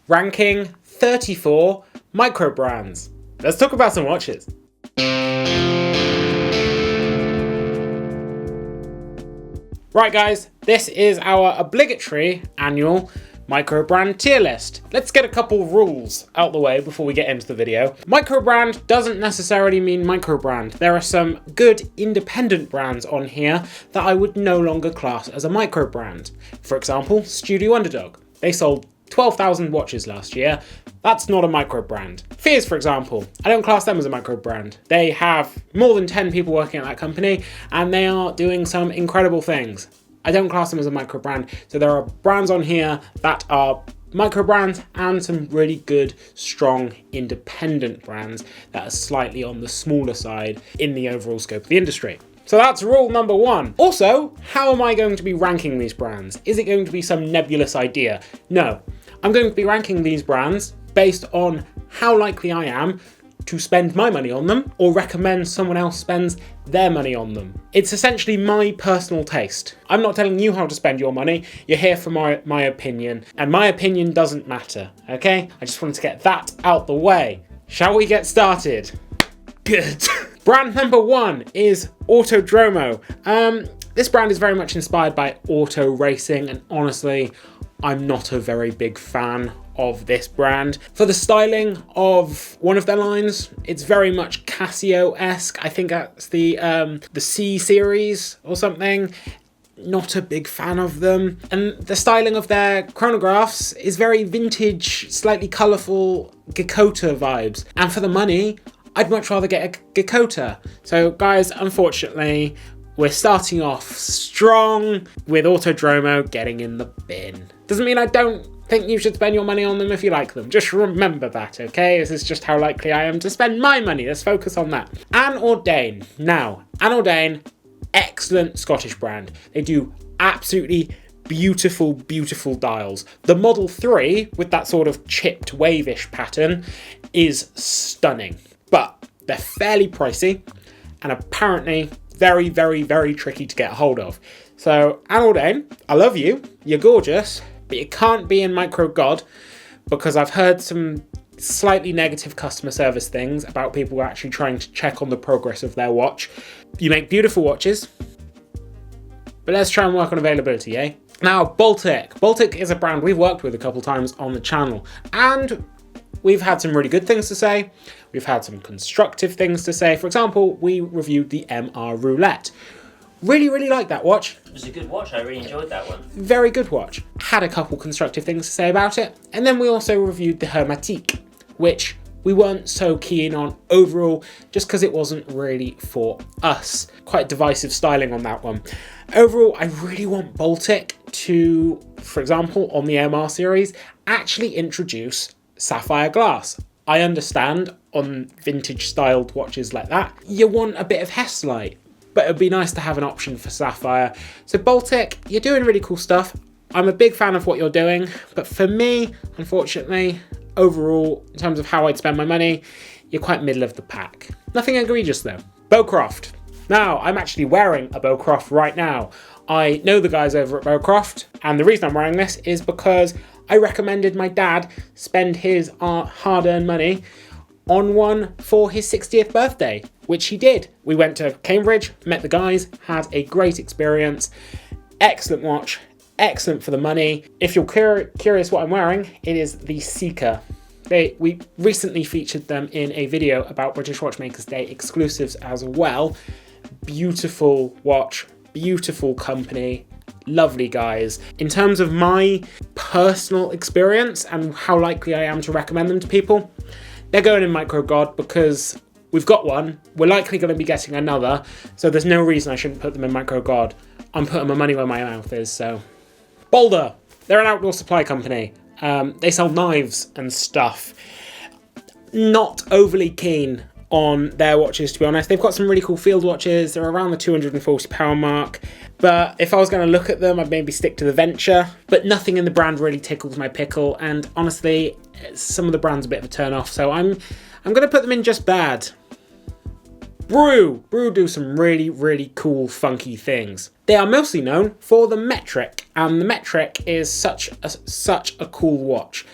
ranking 34 Microbrands. Let's talk about some watches. Right guys, this is our obligatory annual Microbrand tier list. Let's get a couple rules out the way before we get into the video. Microbrand doesn't necessarily mean microbrand. There are some good independent brands on here that I would no longer class as a microbrand. For example, Studio Underdog. They sold 12,000 watches last year. That's not a microbrand. Fears, for example, I don't class them as a microbrand. They have more than 10 people working at that company and they are doing some incredible things. I don't class them as a microbrand. So there are brands on here that are microbrands and some really good, strong, independent brands that are slightly on the smaller side in the overall scope of the industry. So that's rule number one. Also, how am I going to be ranking these brands? Is it going to be some nebulous idea? No, I'm going to be ranking these brands based on how likely I am to spend my money on them or recommend someone else spends their money on them. It's essentially my personal taste. I'm not telling you how to spend your money. You're here for my opinion, and my opinion doesn't matter, okay? I just wanted to get that out the way. Shall we get started? Good. Brand number one is Autodromo. This brand is very much inspired by auto racing, and honestly, I'm not a very big fan of this brand. For the styling of one of their lines, it's very much Casio-esque. I think that's the C series or something. Not a big fan of them. And the styling of their chronographs is very vintage, slightly colourful Gakota vibes. And for the money, I'd much rather get a Gakota. So guys, unfortunately, we're starting off strong with Autodromo getting in the bin. Doesn't mean I don't think you should spend your money on them if you like them. Just remember that, okay? This is just how likely I am to spend my money. Let's focus on that. Anne Ordain. Now, Anne Ordain, excellent Scottish brand. They do absolutely beautiful, beautiful dials. The Model 3, with that sort of chipped wave-ish pattern, is stunning. But they're fairly pricey and apparently very, very, very tricky to get a hold of. So, Anne Ordain, I love you. You're gorgeous. But you can't be in Micro God because I've heard some slightly negative customer service things about people actually trying to check on the progress of their watch. You make beautiful watches, but let's try and work on availability, eh? Now, Baltic. Baltic is a brand we've worked with a couple times on the channel, and we've had some really good things to say. We've had some constructive things to say. For example, we reviewed the MR Roulette. Really, really like that watch. It was a good watch, I really enjoyed that one. Very good watch. Had a couple constructive things to say about it. And then we also reviewed the Unimatic, which we weren't so keen on overall, just because it wasn't really for us. Quite divisive styling on that one. Overall, I really want Baltic to, for example, on the MR series, actually introduce sapphire glass. I understand on vintage styled watches like that, you want a bit of Hess-light. But it'd be nice to have an option for sapphire. So Baltic, you're doing really cool stuff. I'm a big fan of what you're doing, but for me, unfortunately, overall, in terms of how I'd spend my money, you're quite middle of the pack. Nothing egregious though. Bowcroft. Now, I'm actually wearing a Bowcroft right now. I know the guys over at Bowcroft, and the reason I'm wearing this is because I recommended my dad spend his hard-earned money on one for his 60th birthday, which he did. We went to Cambridge, met the guys, had a great experience. Excellent watch, excellent for the money. If you're curious what I'm wearing, it is the Seiko. We recently featured them in a video about British Watchmakers Day exclusives as well. Beautiful watch, beautiful company, lovely guys. In terms of my personal experience and how likely I am to recommend them to people, they're going in Micro God because we've got one, we're likely going to be getting another, so there's no reason I shouldn't put them in Micro God. I'm putting my money where my mouth is, so. Boulder, they're an outdoor supply company. They sell knives and stuff. Not overly keen on their watches, to be honest. They've got some really cool field watches. They're around the £240 mark. But if I was going to look at them, I'd maybe stick to the Venture. But nothing in the brand really tickles my pickle. And honestly, some of the brand's a bit of a turn off. So I'm going to put them in just bad. Brew do some really, really cool, funky things. They are mostly known for the Metric, and the Metric is such a cool watch.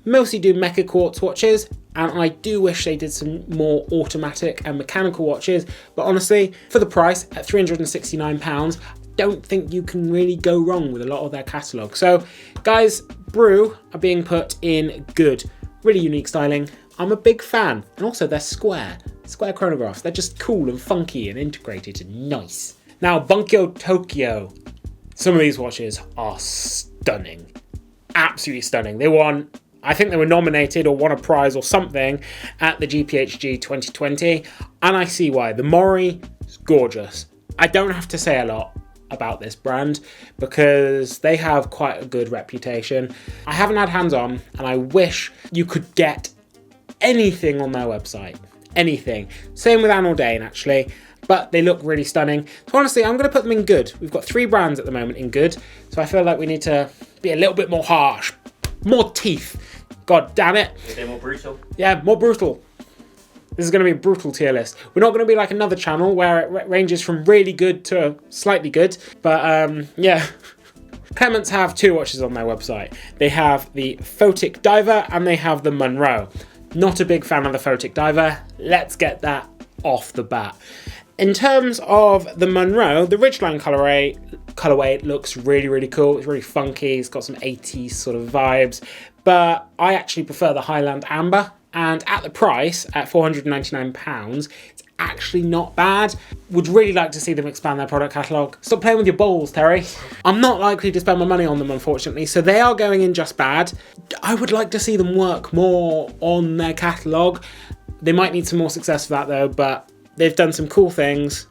mostly do mecha quartz watches, and I do wish they did some more automatic and mechanical watches, but honestly, for the price at £369, don't think you can really go wrong with a lot of their catalogue. So guys, Brew are being put in good, really unique styling. I'm a big fan, and also they're square chronographs. They're just cool and funky and integrated and nice. Now, Bunkyo Tokyo. Some of these watches are stunning, absolutely stunning. I think they were nominated or won a prize or something at the GPHG 2020, and I see why. The Mori is gorgeous. I don't have to say a lot about this brand because they have quite a good reputation. I haven't had hands on, and I wish you could get anything on their website. Anything. Same with Anne Ordain, actually. But they look really stunning. So honestly, I'm going to put them in good. We've got 3 brands at the moment in good. So I feel like we need to be a little bit more harsh. More teeth. God damn it. A bit more brutal. Yeah, more brutal. This is going to be a brutal tier list. We're not going to be like another channel where it ranges from really good to slightly good. But yeah. Clements have 2 watches on their website. They have the Photic Diver and they have the Monroe. Not a big fan of the Photic Diver. Let's get off the bat. In terms of the Monroe, the Ridgeline colorway looks really, really cool. It's really funky. It's got some 80s sort of vibes. But I actually prefer the Highland Amber. And at the price, at £499, it's actually not bad. Would really like to see them expand their product catalogue. Stop playing with your balls, Terry. I'm not likely to spend my money on them, unfortunately. So they are going in just bad. I would like to see them work more on their catalogue. They might need some more success for that though, but they've done some cool things.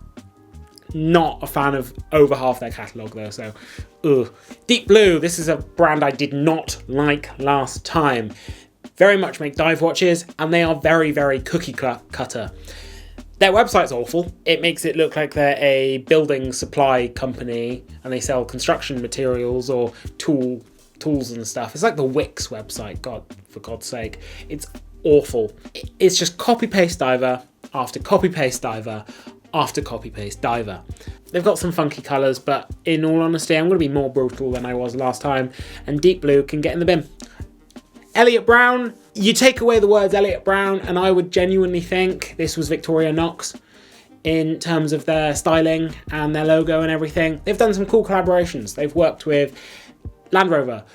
Not a fan of over half their catalogue though, so ugh. Deep Blue, this is a brand I did not like last time. Very much make dive watches, and they are very, very cookie cutter. Their website's awful. It makes it look like they're a building supply company and they sell construction materials or tools and stuff. It's like the Wix website, for God's sake. It's awful. It's just copy-paste diver after copy-paste diver after copy-paste diver. They've got some funky colours, but in all honesty, I'm going to be more brutal than I was last time, and Deep Blue can get in the bin. Elliot Brown, you take away the words Elliot Brown, and I would genuinely think this was Victoria Knox in terms of their styling and their logo and everything. They've done some cool collaborations. They've worked with Land Rover.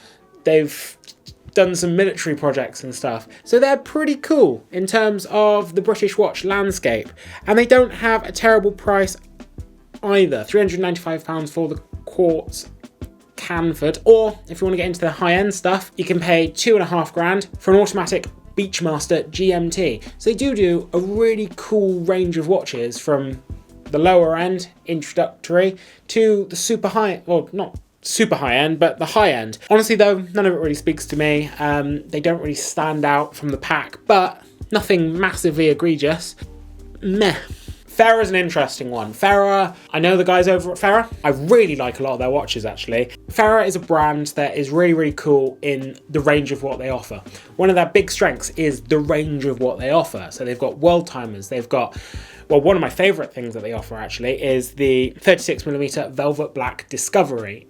They've done some military projects and stuff. So they're pretty cool in terms of the British watch landscape. And they don't have a terrible price either. £395 for the quartz Canford, or if you want to get into the high-end stuff, you can pay £2,500 for an automatic Beachmaster GMT. So they do a really cool range of watches from the lower end, introductory, to the super high, well, not super high end, but the high end. Honestly though, none of it really speaks to me. They don't really stand out from the pack, but nothing massively egregious. Meh. Farrah's an interesting one. Farrah, I know the guys over at Farrah. I really like a lot of their watches actually. Farrah is a brand that is really, really cool in the range of what they offer. One of their big strengths is the range of what they offer. So they've got world timers, they've got, well, one of my favourite things that they offer actually is the 36mm Velvet Black Discovery.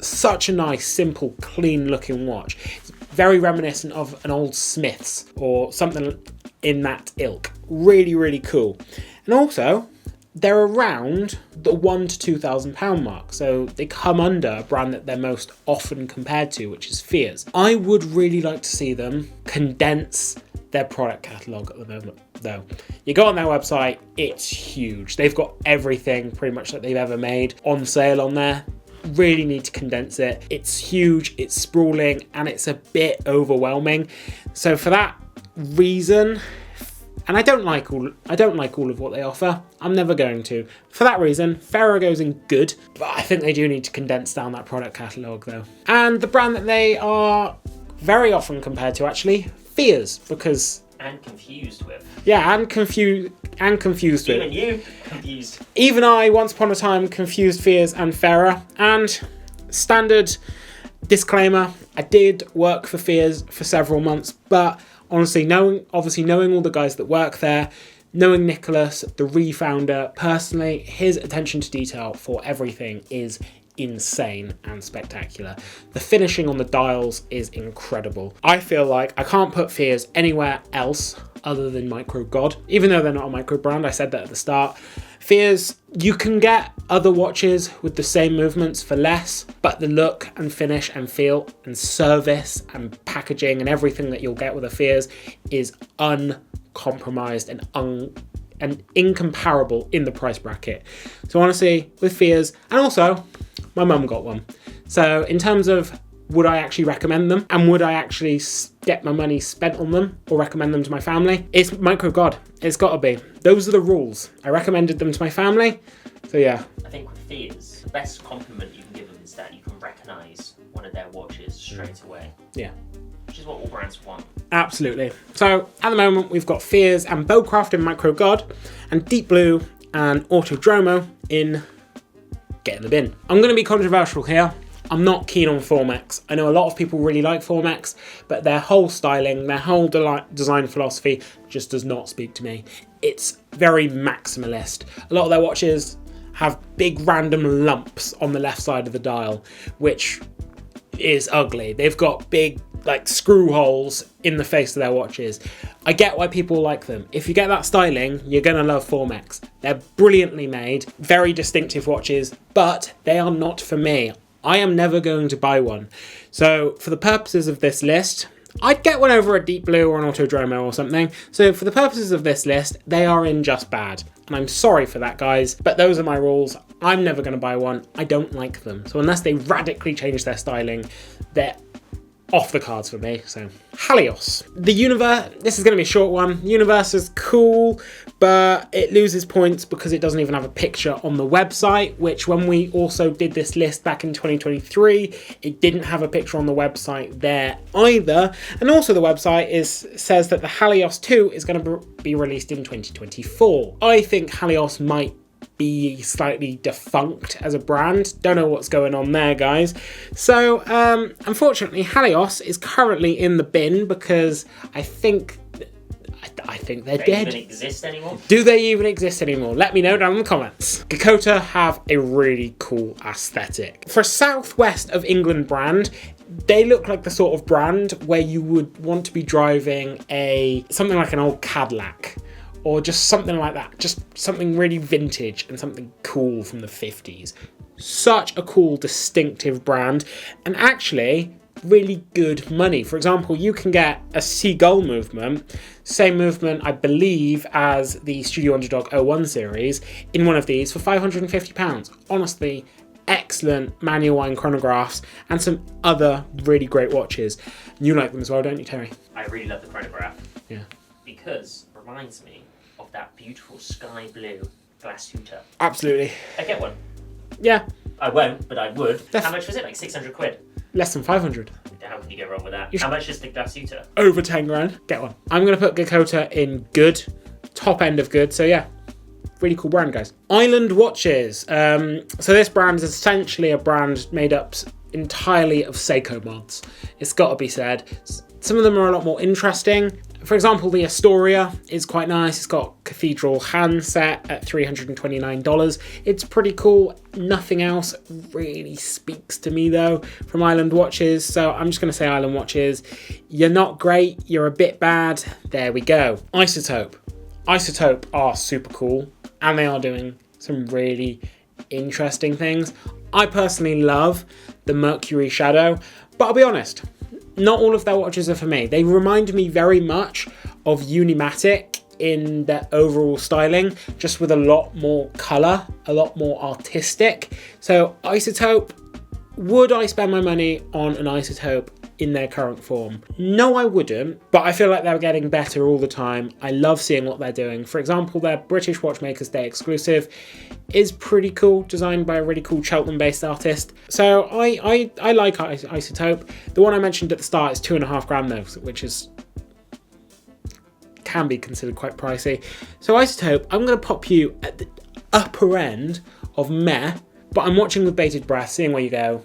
Such a nice, simple, clean looking watch. It's very reminiscent of an old Smith's or something in that ilk. Really, really cool. And also, they're around the £1,000 to £2,000 mark, so they come under a brand that they're most often compared to, which is Fears. I would really like to see them condense their product catalogue at the moment, though. You go on their website, it's huge. They've got everything pretty much that they've ever made on sale on there. Really need to condense it. It's huge, it's sprawling, and it's a bit overwhelming. So for that reason, and I don't like all of what they offer. I'm never going to. For that reason, Farrah goes in good, but I think they do need to condense down that product catalogue though. And the brand that they are very often compared to actually, Fears, because and confused with. Yeah, and confused with. Even you confused. Even I, once upon a time, confused Fears and Farrah. And standard disclaimer, I did work for Fears for several months, but honestly, knowing all the guys that work there, knowing Nicholas, the refounder, personally, his attention to detail for everything is insane and spectacular. The finishing on the dials is incredible. I feel like I can't put Fears anywhere else other than Micro God, even though they're not a micro brand. I said that at the start. Fears, you can get other watches with the same movements for less, but the look and finish and feel and service and packaging and everything that you'll get with a Fears is uncompromised and incomparable in the price bracket. So honestly, with Fears, and also my mum got one. So in terms of would I actually recommend them and would I actually get my money spent on them or recommend them to my family? It's Micro God. It's got to be. Those are the rules. I recommended them to my family. So yeah. I think with Fears, the best compliment you can give them is that you can recognise one of their watches straight away. Yeah. Which is what all brands want. Absolutely. So at the moment we've got Fears and Bowcraft in Micro God and Deep Blue and Autodromo in Get in the Bin. I'm going to be controversial here. I'm not keen on Formex. I know a lot of people really like Formex, but their whole styling, their whole design philosophy just does not speak to me. It's very maximalist. A lot of their watches have big random lumps on the left side of the dial, which is ugly. They've got big like screw holes in the face of their watches. I get why people like them. If you get that styling, you're gonna love Formex. They're brilliantly made, very distinctive watches, but they are not for me. I am never going to buy one. So for the purposes of this list, I'd get one over a Deep Blue or an Autodromo or something. So for the purposes of this list, they are in just bad. And I'm sorry for that, guys, but those are my rules. I'm never going to buy one. I don't like them. So unless they radically change their styling, they're off the cards for me. So Halios. The Universe, this is going to be a short one. Universe is cool, but it loses points because it doesn't even have a picture on the website, which when we also did this list back in 2023, it didn't have a picture on the website there either. And also the website says that the Halios 2 is going to be released in 2024. I think Halios might be slightly defunct as a brand. Don't know what's going on there, guys. So unfortunately Halios is currently in the bin because I think they're dead. Do they even exist anymore? Do they even exist anymore? Let me know down in the comments. Dakota have a really cool aesthetic. For a southwest of England brand, they look like the sort of brand where you would want to be driving something like an old Cadillac, or just something like that. Just something really vintage and something cool from the 50s. Such a cool, distinctive brand, and actually really good money. For example, you can get a Seagull movement, same movement, I believe, as the Studio Underdog 01 series, in one of these for £550. Honestly, excellent manual wind chronographs and some other really great watches. You like them as well, don't you, Terry? I really love the chronograph. Yeah. Because it reminds me of that beautiful sky blue glass Tudor. Absolutely. I get one. Yeah. I won't, but I would. How much was it? Like 600 quid? Less than 500. How can you go wrong with that? How much is the glass Tudor? Over 10 grand. Get one. I'm going to put Dakota in good. Top end of good. So yeah. Really cool brand, guys. Island Watches. So this brand is essentially a brand made up entirely of seiko mods. It's got to be said. Some of them are a lot more interesting. For example, the Astoria is quite nice. It's got cathedral handset at $329. It's pretty cool. Nothing else really speaks to me though from Island Watches. So I'm just going to say Island Watches. You're not great. You're a bit bad. There we go. Isotope. Isotope are super cool and they are doing some really interesting things. I personally love the Mercury Shadow, but I'll be honest, not all of their watches are for me. They remind me very much of Unimatic in their overall styling, just with a lot more colour, a lot more artistic. So Isotope, would I spend my money on an Isotope in their current form? No, I wouldn't, but I feel like they're getting better all the time. I love seeing what they're doing. For example, their British Watchmakers Day exclusive is pretty cool, designed by a really cool Cheltenham-based artist. So I like Isotope. The one I mentioned at the start is £2.5 though, which can be considered quite pricey. So Isotope, I'm going to pop you at the upper end of meh, but I'm watching with bated breath, seeing where you go.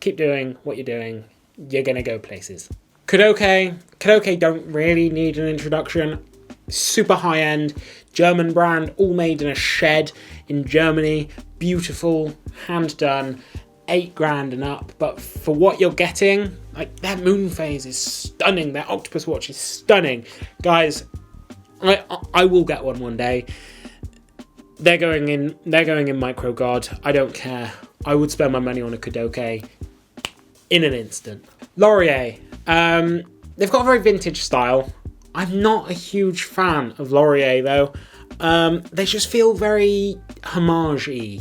Keep doing what you're doing. You're going to go places. Kadoke don't really need an introduction. Super high-end, German brand, all made in a shed in Germany. Beautiful, hand-done. 8 grand and up, but for what you're getting, like, their moon phase is stunning, their octopus watch is stunning. Guys, I will get one day. They're going in micro god. I don't care. I would spend my money on a Kodoke in an instant. Laurier. They've got a very vintage style. I'm not a huge fan of Laurier though. They just feel very homage-y.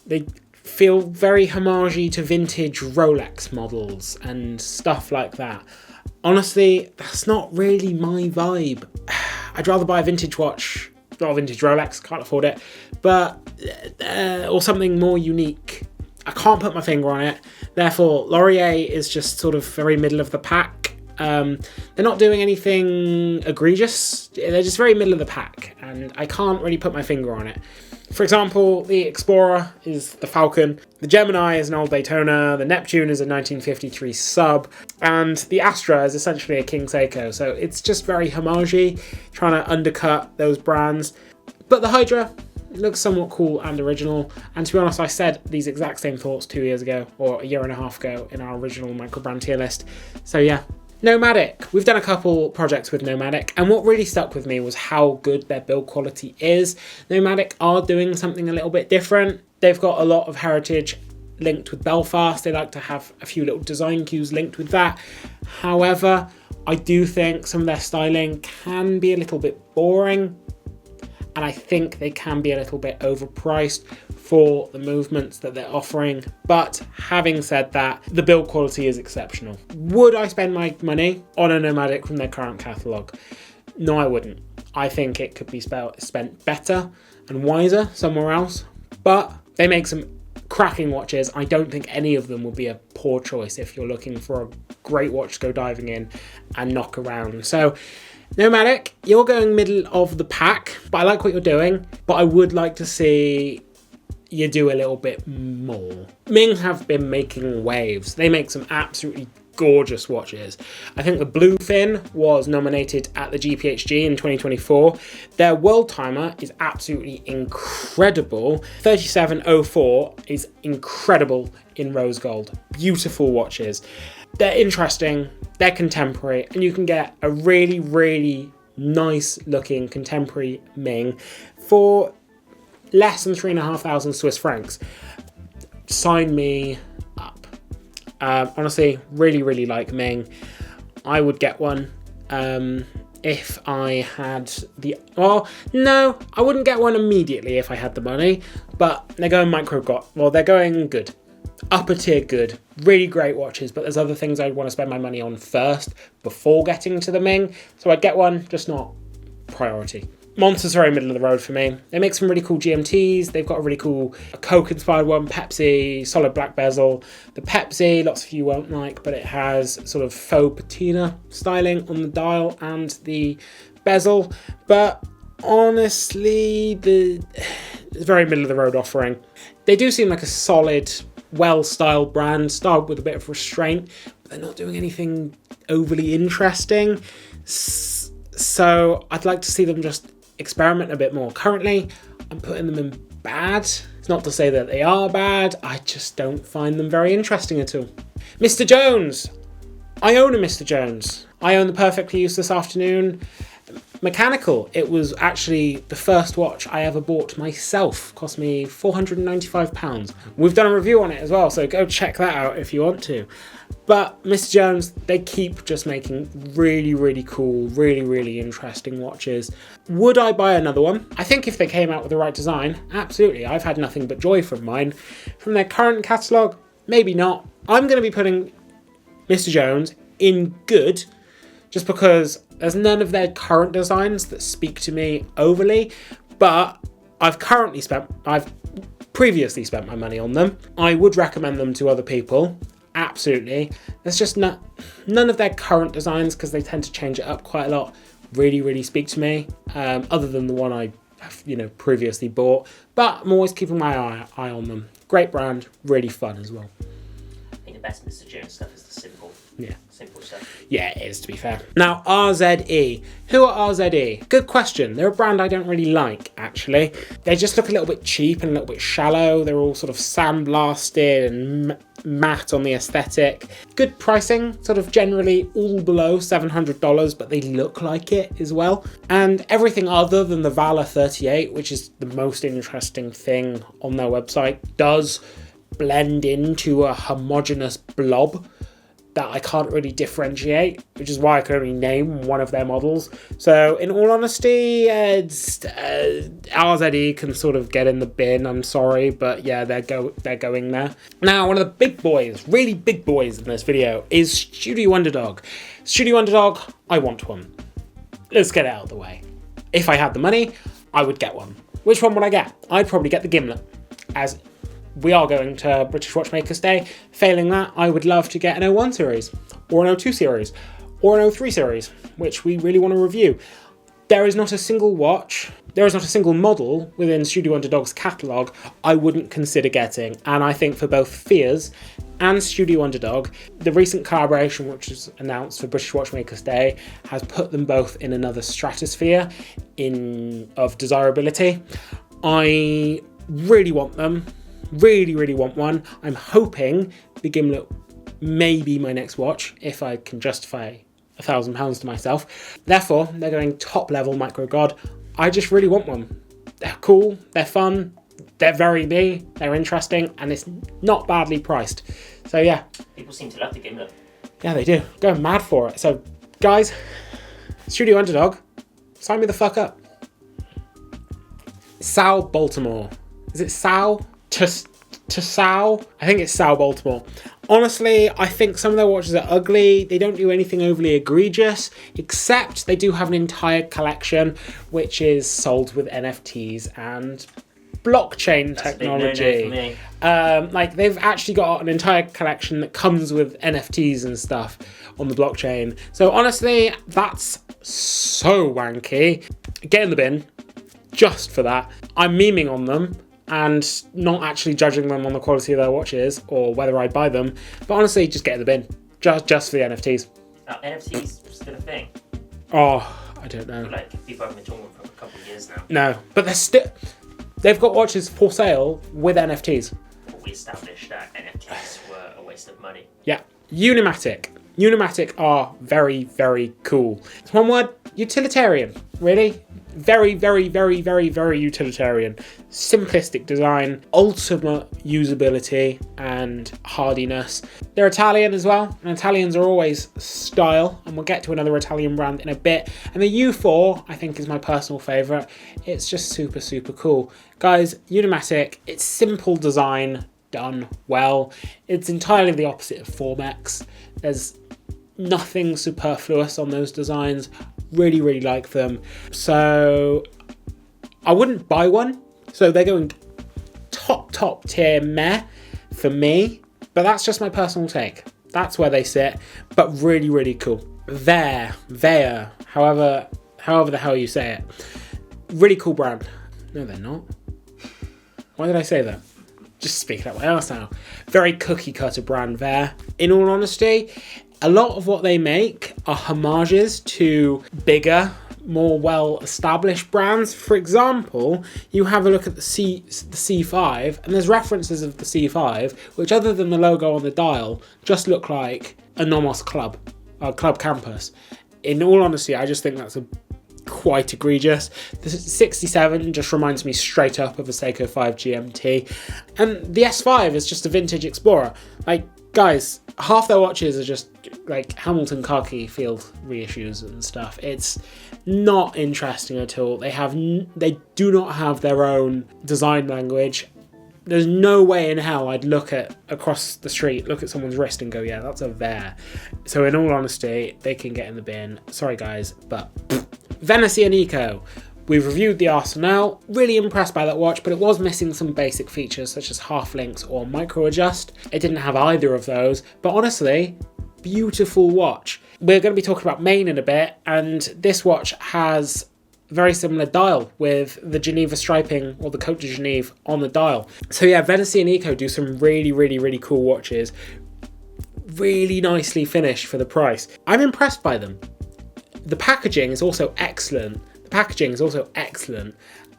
They feel very homage-y to vintage Rolex models and stuff like that. Honestly, that's not really my vibe. I'd rather buy a vintage watch, not a vintage Rolex, can't afford it, but or something more unique. I can't put my finger on it. Therefore, Laurier is just sort of very middle of the pack. They're not doing anything egregious. They're just very middle of the pack, and I can't really put my finger on it. For example, the Explorer is the Falcon, the Gemini is an old Daytona, the Neptune is a 1953 sub, and the Astra is essentially a King Seiko. So it's just very homage-y, trying to undercut those brands. But the Hydra looks somewhat cool and original, and to be honest, I said these exact same thoughts 2 years ago, or a year and a half ago, in our original Microbrand tier list. So yeah. Nomatic. We've done a couple projects with Nomatic, and what really stuck with me was how good their build quality is. Nomatic are doing something a little bit different. They've got a lot of heritage linked with Belfast. They like to have a few little design cues linked with that. However, I do think some of their styling can be a little bit boring, and I think they can be a little bit overpriced for the movements that they're offering. But having said that, the build quality is exceptional. Would I spend my money on a Nomatic from their current catalogue? No, I wouldn't. I think it could be spent better and wiser somewhere else, but they make some cracking watches. I don't think any of them would be a poor choice if you're looking for a great watch to go diving in and knock around. So Nomatic, you're going middle of the pack, but I like what you're doing, but I would like to see you do a little bit more. Ming have been making waves. They make some absolutely gorgeous watches. I think the Bluefin was nominated at the GPHG in 2024. Their world timer is absolutely incredible. 3704 is incredible in rose gold. Beautiful watches. They're interesting, they're contemporary, and you can get a really, really nice looking contemporary Ming for less than 3,500 Swiss francs. Sign me up. Honestly, really, really like Ming. I would get one if I had the... Well, no, I wouldn't get one immediately if I had the money, but they're going they're going good. Upper tier good. Really great watches, but there's other things I'd want to spend my money on first before getting to the Ming. So I'd get one, just not priority. Monster's very middle of the road for me. They make some really cool GMTs. They've got a really cool Coke-inspired one, Pepsi, solid black bezel. The Pepsi, lots of you won't like, but it has sort of faux patina styling on the dial and the bezel. But honestly, it's very middle of the road offering. They do seem like a solid, well-styled brand, styled with a bit of restraint, but they're not doing anything overly interesting. So I'd like to see them just experiment a bit more. Currently, I'm putting them in bad. It's not to say that they are bad, I just don't find them very interesting at all. Mr. Jones. I own a Mr. Jones. I own the Perfectly Used this afternoon. Mechanical. It was actually the first watch I ever bought myself. Cost me £495. We've done a review on it as well, so go check that out if you want to. But Mr. Jones, they keep just making really, really cool, really, really interesting watches. Would I buy another one? I think if they came out with the right design, absolutely. I've had nothing but joy from mine. From their current catalogue, maybe not. I'm going to be putting Mr. Jones in good, just because there's none of their current designs that speak to me overly, but I've previously spent my money on them. I would recommend them to other people, absolutely. There's just none of their current designs, because they tend to change it up quite a lot, really, really speak to me, other than the one I have, previously bought, but I'm always keeping my eye on them. Great brand, really fun as well. I think the best Mr. Jones stuff is the simple. Yeah. Simple stuff. Yeah, it is, to be fair. Now, RZE. Who are RZE? Good question. They're a brand I don't really like, actually. They just look a little bit cheap and a little bit shallow. They're all sort of sandblasted and matte on the aesthetic. Good pricing, sort of generally all below $700, but they look like it as well. And everything other than the Value 38, which is the most interesting thing on their website, does blend into a homogeneous blob that I can't really differentiate, which is why I can only name one of their models. So in all honesty, RZE can sort of get in the bin, I'm sorry, but yeah, they're going there. Now, one of the big boys, really big boys in this video is Studio Underdog. Studio Underdog, I want one. Let's get it out of the way. If I had the money, I would get one. Which one would I get? I'd probably get the gimlet, as we are going to British Watchmakers Day. Failing that, I would love to get an 01 series, or an 02 series, or an 03 series, which we really want to review. There is not a single watch, there is not a single model within Studio Underdog's catalogue I wouldn't consider getting, and I think for both Fears and Studio Underdog, the recent collaboration which was announced for British Watchmakers Day has put them both in another stratosphere of desirability. I really want them. Really want one. I'm hoping the gimlet may be my next watch if I can justify £1,000 to myself. Therefore, they're going top level micro god. I just really want one. They're cool, they're fun, they're very me, they're interesting, and it's not badly priced. So yeah. People seem to love the gimlet. Yeah, they do. Go mad for it. So guys, Studio Underdog, sign me the fuck up. Sal Baltimore. Is it Sal? To Sal? I think it's Sal Baltimore. Honestly, I think some of their watches are ugly. They don't do anything overly egregious, except they do have an entire collection which is sold with NFTs and blockchain technology. Like they've actually got an entire collection that comes with NFTs and stuff on the blockchain. So honestly, that's so wanky. Get in the bin just for that. I'm memeing on them and not actually judging them on the quality of their watches or whether I'd buy them, but honestly, just get in the bin, just for the NFTs. NFTs still a thing? Oh, I don't know. Like people haven't been talking for a couple of years now. No, but they've got watches for sale with NFTs. But we established that NFTs were a waste of money. Yeah, Unimatic. Unimatic are very cool. It's one word: utilitarian. Really. Very utilitarian. Simplistic design, ultimate usability and hardiness. They're Italian as well, and Italians are always style, and we'll get to another Italian brand in a bit. And the U4, I think, is my personal favourite. It's just super cool. Guys, Unimatic, it's simple design done well. It's entirely the opposite of Formex. There's nothing superfluous on those designs. Really like them. So I wouldn't buy one. So they're going top tier meh for me. But that's just my personal take. That's where they sit. But really cool. There, however the hell you say it. Really cool brand. No, they're not. Why did I say that? Just speaking out my ass now. Very cookie cutter brand there. In all honesty, a lot of what they make are homages to bigger, more well-established brands. For example, you have a look at the C5, and there's references of the C5, which other than the logo on the dial, just look like a Nomos club campus. In all honesty, I just think that's quite egregious. The 67 just reminds me straight up of a Seiko 5 GMT, and the S5 is just a vintage Explorer. Like, guys, half their watches are just like Hamilton khaki field reissues and stuff. It's not interesting at all. They do not have their own design language. There's no way in hell I'd look across the street, look at someone's wrist and go, yeah, that's a Ver. So in all honesty, they can get in the bin. Sorry guys, but Venezia Nico. We've reviewed the Arsenal, really impressed by that watch, but it was missing some basic features such as half links or micro adjust. It didn't have either of those, but honestly, beautiful watch. We're going to be talking about Maine in a bit, and this watch has a very similar dial with the Geneva striping or the Côte de Genève on the dial. So yeah, Venezia Nico do some really cool watches. really nicely finished for the price. I'm impressed by them. The packaging is also excellent.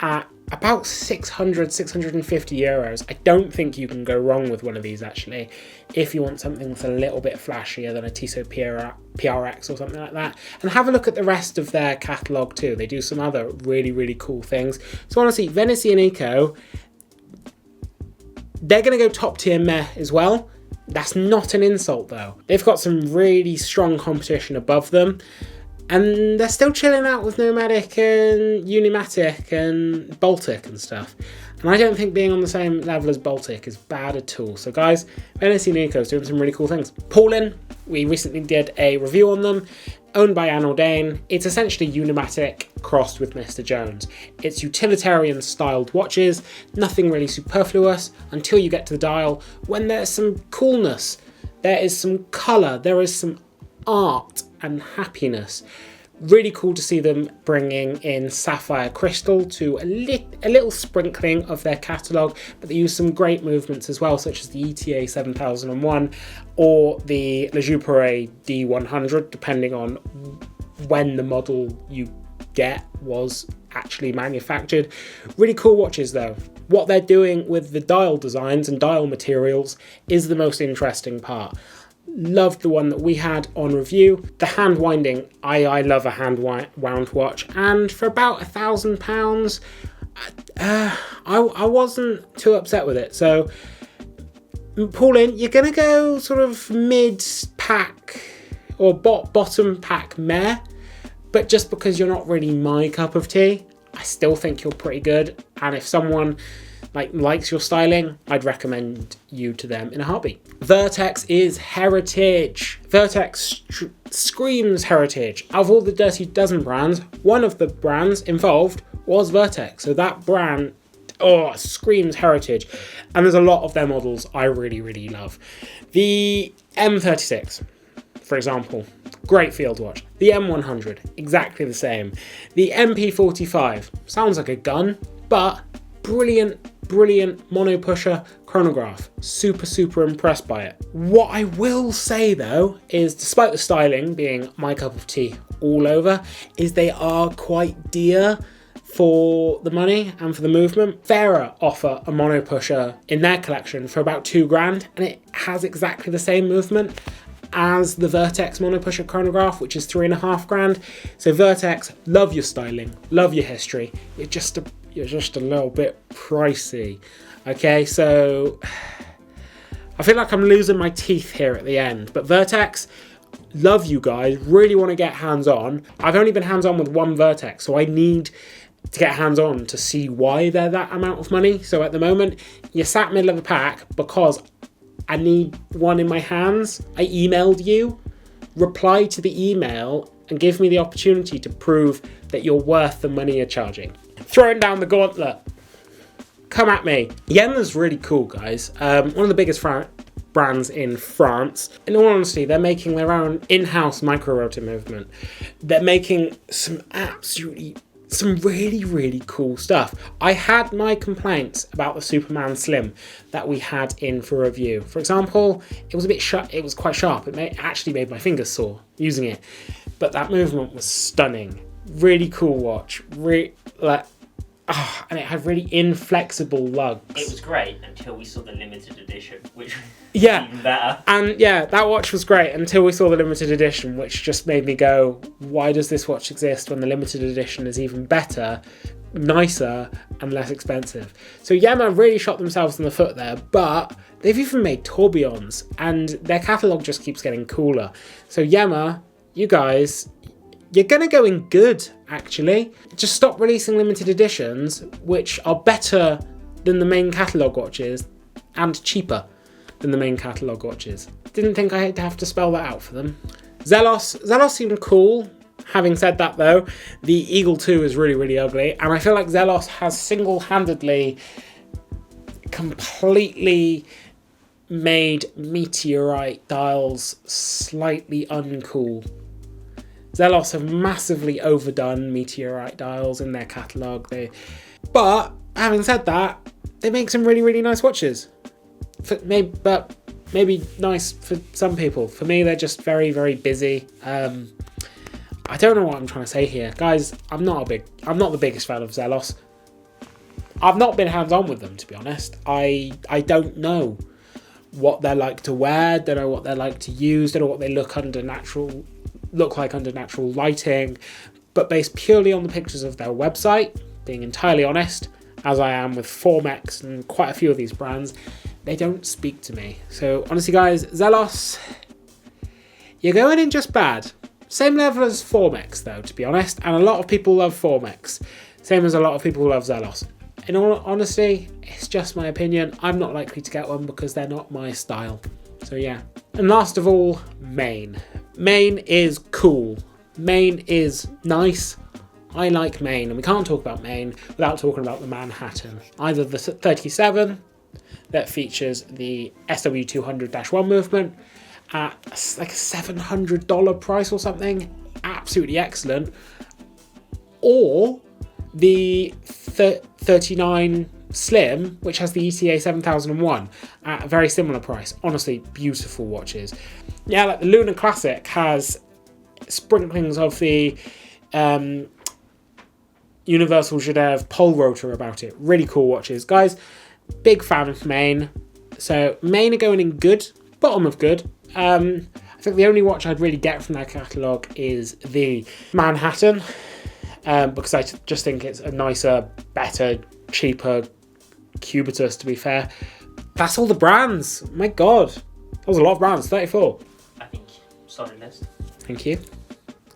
At about 650 euros. I don't think you can go wrong with one of these, actually, if you want something that's a little bit flashier than a Tissot PRX or something like that. And have a look at the rest of their catalogue too. They do some other really, really cool things. So honestly, Venice and Eco, they're going to go top tier meh as well. That's not an insult though. They've got some really strong competition above them. And they're still chilling out with Nomadic and Unimatic and Baltic and stuff. And I don't think being on the same level as Baltic is bad at all. So guys, Venice and Eco is doing some really cool things. Paulin, we recently did a review on them, owned by Anne Ordain. It's essentially Unimatic crossed with Mr. Jones. It's utilitarian styled watches, nothing really superfluous until you get to the dial, when there's some coolness, there is some colour, there is some art and happiness. Really cool to see them bringing in sapphire crystal to a little sprinkling of their catalogue, but they use some great movements as well, such as the ETA 7001 or the Le Jouperet D100, depending on when the model you get was actually manufactured. Really cool watches though. What they're doing with the dial designs and dial materials is the most interesting part. Loved the one that we had on review. The hand winding, I love a hand wound watch, and for about £1,000, I wasn't too upset with it. So, Paulin, you're gonna go sort of mid pack or bottom pack meh, but just because you're not really my cup of tea, I still think you're pretty good. And if someone likes your styling, I'd recommend you to them in a heartbeat. Vertex is heritage. Vertex screams heritage. Out of all the Dirty Dozen brands, one of the brands involved was Vertex. So that brand, screams heritage. And there's a lot of their models I really, really love. The M36, for example, great field watch. The M100, exactly the same. The MP45, sounds like a gun, but brilliant mono pusher chronograph. Super impressed by it. What I will say though is, despite the styling being my cup of tea all over, is they are quite dear for the money and for the movement. Fera offer a mono pusher in their collection for about £2,000, and it has exactly the same movement as the Vertex mono pusher chronograph, which is £3,500. So Vertex, love your styling, love your history. You're just a little bit pricey. Okay, so I feel like I'm losing my teeth here at the end, but Vertex, love you guys, really want to get hands-on. I've only been hands-on with one Vertex, so I need to get hands-on to see why they're that amount of money. So at the moment, you're sat middle of the pack because I need one in my hands. I emailed you, reply to the email and give me the opportunity to prove that you're worth the money you're charging. Throwing down the gauntlet. Come at me. Yema's really cool, guys. One of the biggest brands in France. In all honesty, they're making their own in-house micro-rotor movement. They're making some really cool stuff. I had my complaints about the Superman Slim that we had in for review. For example, it was a bit it was quite sharp. It actually made my fingers sore using it. But that movement was stunning. Really cool watch. And it had really inflexible lugs. It was great until we saw the limited edition, which was even better. And yeah, that watch was great until we saw the limited edition, which just made me go, why does this watch exist when the limited edition is even better, nicer, and less expensive? So Yema really shot themselves in the foot there, but they've even made tourbillons, and their catalogue just keeps getting cooler. So Yema, you guys, you're gonna go in good, actually. Just stop releasing limited editions, which are better than the main catalogue watches and cheaper than the main catalogue watches. Didn't think I had to have to spell that out for them. Zelos seemed cool. Having said that though, the Eagle 2 is really ugly, and I feel like Zelos has single-handedly completely made meteorite dials slightly uncool. Zelos have massively overdone meteorite dials in their catalogue. But having said that, they make some really nice watches. But maybe nice for some people. For me, they're just very, very busy. I don't know what I'm trying to say here. Guys, I'm not the biggest fan of Zelos. I've not been hands-on with them, to be honest. I don't know what they're like to wear, don't know what they're like to use, don't know what they look like under natural lighting, but based purely on the pictures of their website, being entirely honest, as I am with Formex and quite a few of these brands, they don't speak to me. So honestly guys, Zelos, you're going in just bad. Same level as Formex though, to be honest, and a lot of people love Formex, same as a lot of people love Zelos. In all honesty, it's just my opinion. I'm not likely to get one because they're not my style. So yeah. And last of all, Maine. Maine is cool. Maine is nice. I like Maine, and we can't talk about Maine without talking about the Manhattan. Either the 37 that features the SW200-1 movement at like a $700 price or something, absolutely excellent, or the 39 Slim, which has the ETA 7001 at a very similar price. Honestly, beautiful watches. Yeah, like the Lunar Classic has sprinklings of the Universal Genève pole rotor about it. Really cool watches. Guys, big fan of Maine. So Maine are going in good, bottom of good. I think the only watch I'd really get from their catalogue is the Manhattan, because I just think it's a nicer, better, cheaper Cubitus, to be fair. That's all the brands. My God. That was a lot of brands, 34. I think solid list. Thank you.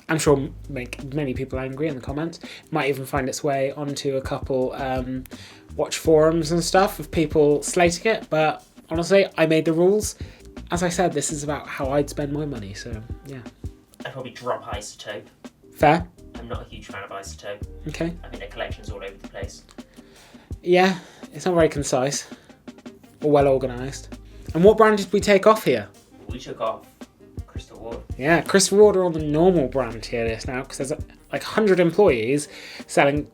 I'm sure make many people angry in the comments. It might even find its way onto a couple watch forums and stuff of people slating it, but honestly, I made the rules. As I said, this is about how I'd spend my money, so yeah. I'd probably drop Isotope. Fair. I'm not a huge fan of Isotope. Okay. I think their collection's all over the place. Yeah, it's not very concise or well organised. And what brand did we take off here? We took off Crystal Ward. Yeah, Crystal Ward are on the normal brand tier list now because there's like 100 employees selling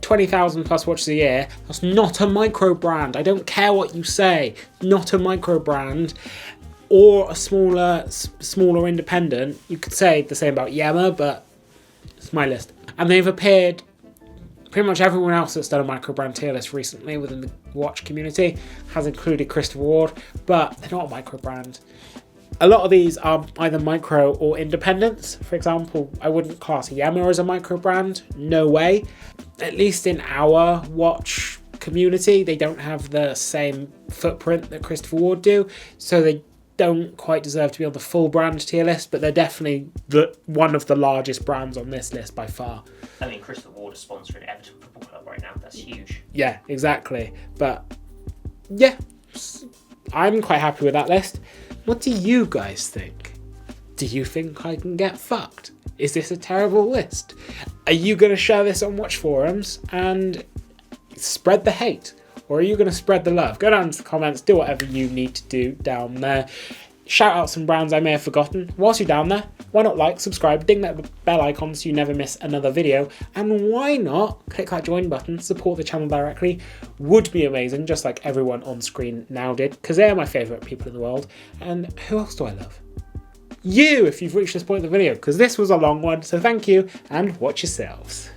20,000 plus watches a year. That's not a micro brand. I don't care what you say. Not a micro brand or a smaller independent. You could say the same about Yema, but it's my list. And they've appeared. Pretty much everyone else that's done a micro brand tier list recently within the watch community has included Crystal Ward, but they're not a micro brand. A lot of these are either micro or independents. For example, I wouldn't class Yema as a micro brand. No way. At least in our watch community, they don't have the same footprint that Crystal Ward do, so they don't quite deserve to be on the full brand tier list, but they're definitely one of the largest brands on this list by far. I mean, Crystal Ward is sponsoring Everton Football Club right now. That's huge. Yeah, exactly. But yeah, I'm quite happy with that list. What do you guys think? Do you think I can get fucked? Is this a terrible list? Are you going to share this on watch forums and spread the hate? Or are you going to spread the love? Go down into the comments, do whatever you need to do down there. Shout out some brands I may have forgotten. Whilst you're down there, why not like, subscribe, ding that bell icon so you never miss another video. And why not click that join button, support the channel directly. Would be amazing, just like everyone on screen now did, because they are my favourite people in the world. And who else do I love? You, if you've reached this point in the video, because this was a long one. So thank you, and watch yourselves.